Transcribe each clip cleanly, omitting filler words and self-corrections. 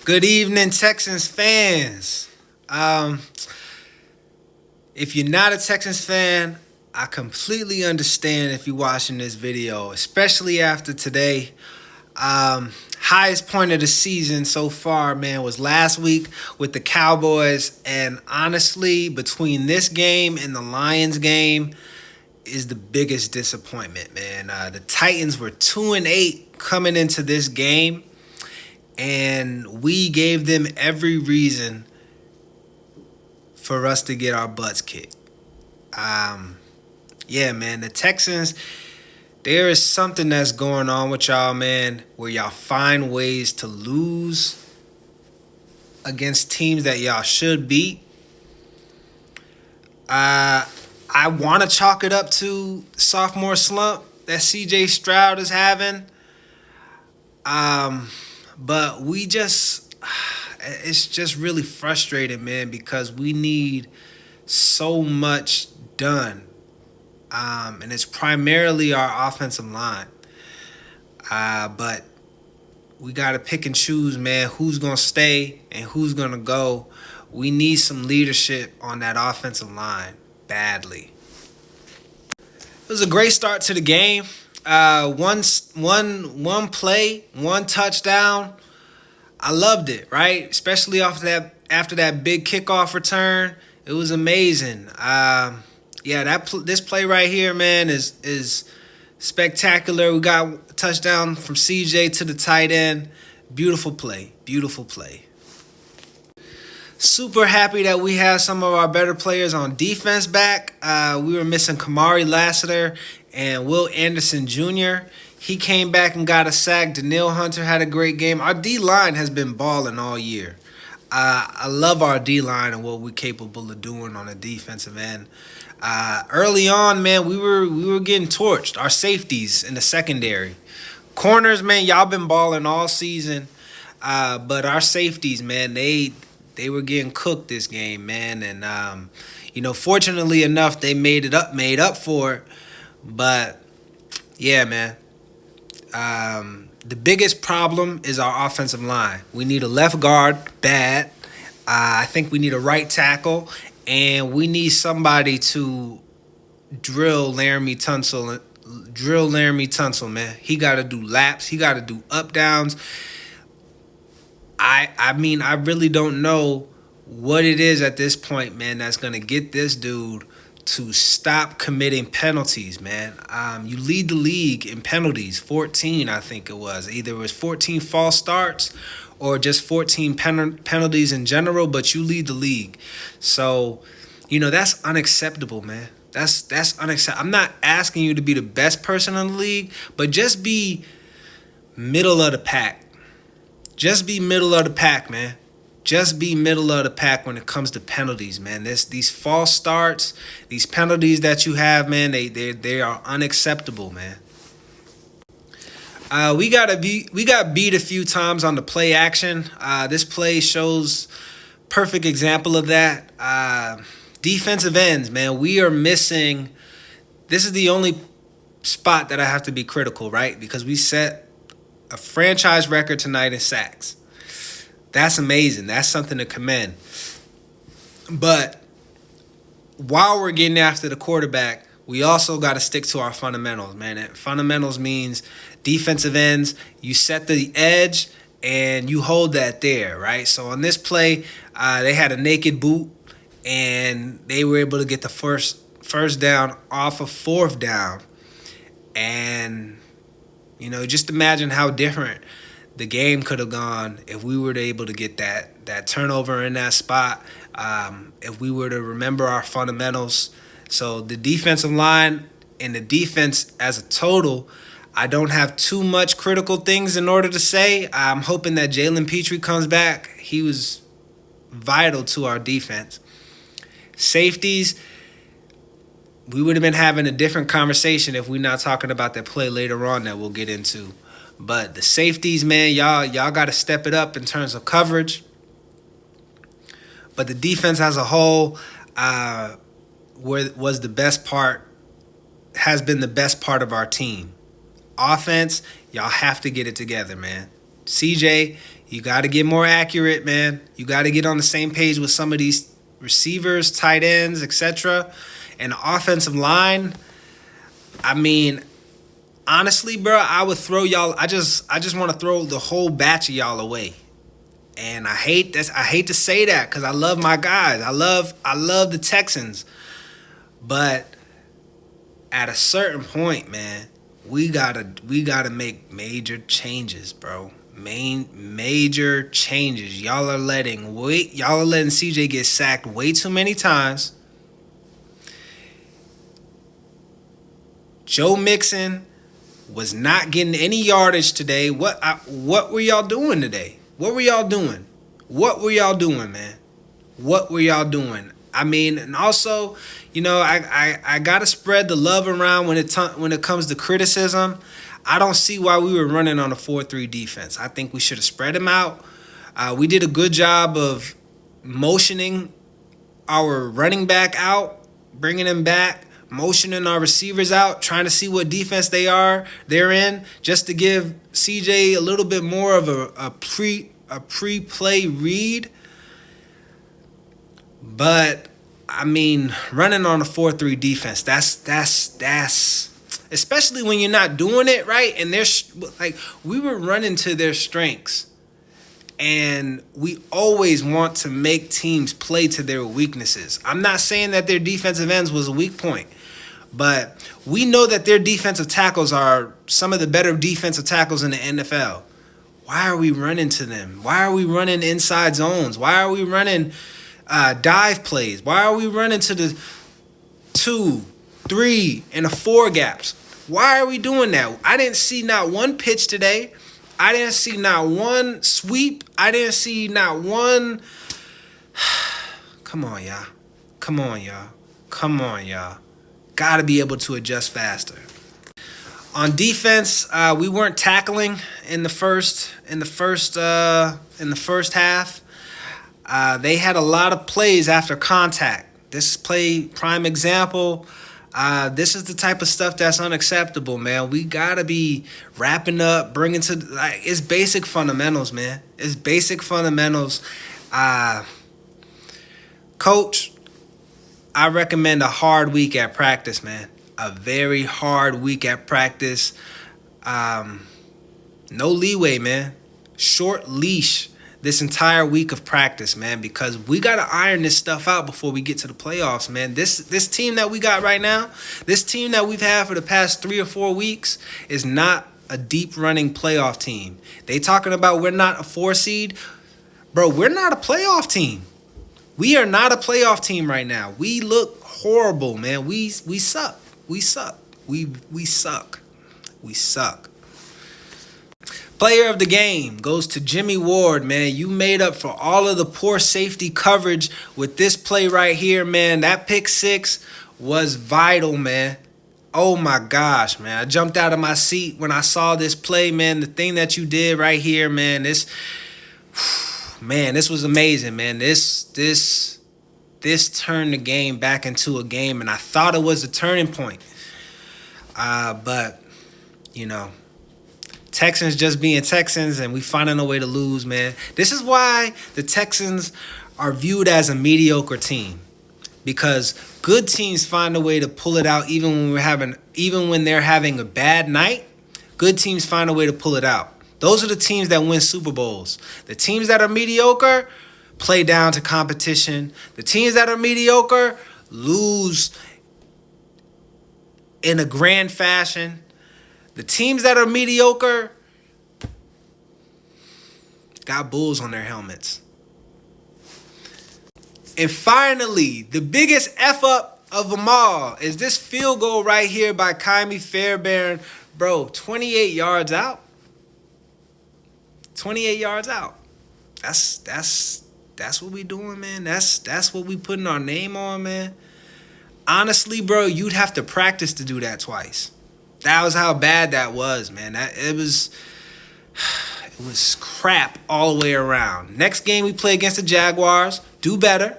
Good evening, Texans fans. Um, if you're not a Texans fan, I completely understand if you're watching this video, especially after today. Highest point of the season so far, man, was last week with the Cowboys. And honestly, between this game and the Lions game is the biggest disappointment, man. The Titans were 2-8 coming into this game, and we gave them every reason for us to get our butts kicked. Yeah, man, the Texans, there is something that's going on with y'all, man, where y'all find ways to lose against teams that y'all should beat. I want to chalk it up to sophomore slump that CJ Stroud is having. But it's just really frustrating, man, because we need so much done. And it's primarily our offensive line. But we got to pick and choose, man, who's going to stay and who's going to go. We need some leadership on that offensive line badly. It was a great start to the game. One play, one touchdown. I loved it, right? Especially after that big kickoff return. It was amazing. This play right here, man, is spectacular. We got a touchdown from CJ to the tight end. Beautiful play. Beautiful play. Super happy that we have some of our better players on defense back. We were missing Kamari Lassiter and Will Anderson Jr. He came back and got a sack. Daniil Hunter had a great game. Our D-line has been balling all year. I love our D-line and what we're capable of doing on the defensive end. Early on, man, we were getting torched. Our safeties in the secondary. Corners, man, y'all been balling all season. But our safeties, man, they were getting cooked this game, man. And, fortunately enough, they made up for it. But, yeah, man. The biggest problem is our offensive line. We need a left guard bad. I think we need a right tackle, and we need somebody to drill Laramie Tunsil. Man. He got to do laps. He got to do up downs. I mean, I really don't know what it is at this point, man, that's gonna get this dude to stop committing penalties, man. You lead the league in penalties, 14, I think it was. Either it was 14 false starts or just 14 penalties in general, but you lead the league. So, that's unacceptable, man. That's unacceptable. I'm not asking you to be the best person in the league, but just be middle of the pack. Just be middle of the pack, man. Just be middle of the pack when it comes to penalties, man. These false starts, these penalties that you have, man, they are unacceptable, man. We got beat a few times on the play action. This play shows perfect example of that. Defensive ends, man, we are missing. This is the only spot that I have to be critical, right? Because we set a franchise record tonight in sacks. That's amazing. That's something to commend. But while we're getting after the quarterback, we also got to stick to our fundamentals, man. And fundamentals means defensive ends, you set the edge and you hold that there, right? So on this play, they had a naked boot and they were able to get the first down off of fourth down. And, just imagine how different the game could have gone if we were able to get that turnover in that spot, if we were to remember our fundamentals. So the defensive line and the defense as a total, I don't have too much critical things in order to say. I'm hoping that Jalen Petrie comes back. He was vital to our defense. Safeties, we would have been having a different conversation if we're not talking about that play later on that we'll get into. But the safeties, man, y'all got to step it up in terms of coverage. But the defense as a whole was the best part, has been the best part of our team. Offense, y'all have to get it together, man. CJ, You got to get more accurate, man. You got to get on the same page with some of these receivers, tight ends, etc. And the offensive line. I mean, honestly, bro, I would throw y'all. I just want to throw the whole batch of y'all away. And I hate this. I hate to say that because I love my guys. I love the Texans. But at a certain point, man, we gotta make major changes, bro. Major changes. Y'all are letting CJ get sacked way too many times. Joe Mixon was not getting any yardage today. What were y'all doing today? What were y'all doing? What were y'all doing, man? What were y'all doing? I mean, and also, you know, I gotta spread the love around when it comes to criticism. I don't see why we were running on a 4-3 defense. I think we should have spread them out. We did a good job of motioning our running back out, bringing him back, motioning our receivers out, trying to see what defense they're in, just to give CJ a little bit more of a pre-play read. But I mean, running on a 4-3 defense, that's especially when you're not doing it right, and we were running to their strengths. And we always want to make teams play to their weaknesses. I'm not saying that their defensive ends was a weak point, but we know that their defensive tackles are some of the better defensive tackles in the NFL. Why are we running to them? Why are we running inside zones? Why are we running dive plays? Why are we running to the 2, 3, and 4 gaps? Why are we doing that? I didn't see not one pitch today. I didn't see not one sweep. I didn't see not one. Come on, y'all. Come on, y'all. Come on, y'all. Got to be able to adjust faster. On defense, we weren't tackling in the first half. They had a lot of plays after contact. This play, prime example. This is the type of stuff that's unacceptable, man. We gotta be wrapping up, bringing to it's basic fundamentals, man. It's basic fundamentals. Coach, I recommend a hard week at practice, man. A very hard week at practice. No leeway, man. Short leash this entire week of practice, man, because we got to iron this stuff out before we get to the playoffs, man. This team that we got right now, this team that we've had for the past 3 or 4 weeks is not a deep running playoff team. They talking about we're not a 4 seed. Bro, we're not a playoff team. We are not a playoff team right now. We look horrible, man. We suck. We suck. We suck. We suck. Player of the game goes to Jimmy Ward, man. You made up for all of the poor safety coverage with this play right here, man. That pick 6 was vital, man. Oh, my gosh, man. I jumped out of my seat when I saw this play, man. The thing that you did right here, man, this was amazing, man. This turned the game back into a game, and I thought it was a turning point. But, you know, Texans just being Texans, and we finding a way to lose, man. This is why the Texans are viewed as a mediocre team, because good teams find a way to pull it out even when they're having a bad night. Good teams find a way to pull it out. Those are the teams that win Super Bowls. The teams that are mediocre play down to competition. The teams that are mediocre lose in a grand fashion. The teams that are mediocre got bulls on their helmets. And finally, the biggest F up of them all is this field goal right here by Kymie Fairbairn. Bro, 28 yards out. 28 yards out. That's what we doing, man. That's what we putting our name on, man. Honestly, bro, you'd have to practice to do that twice. That was how bad that was, man. It was crap all the way around. Next game we play against the Jaguars, do better.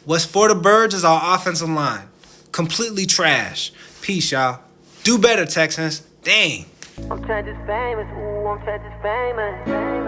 What's for the birds is our offensive line. Completely trash. Peace, y'all. Do better, Texans. Dang. I'm Texas famous. Ooh, I'm Texas famous.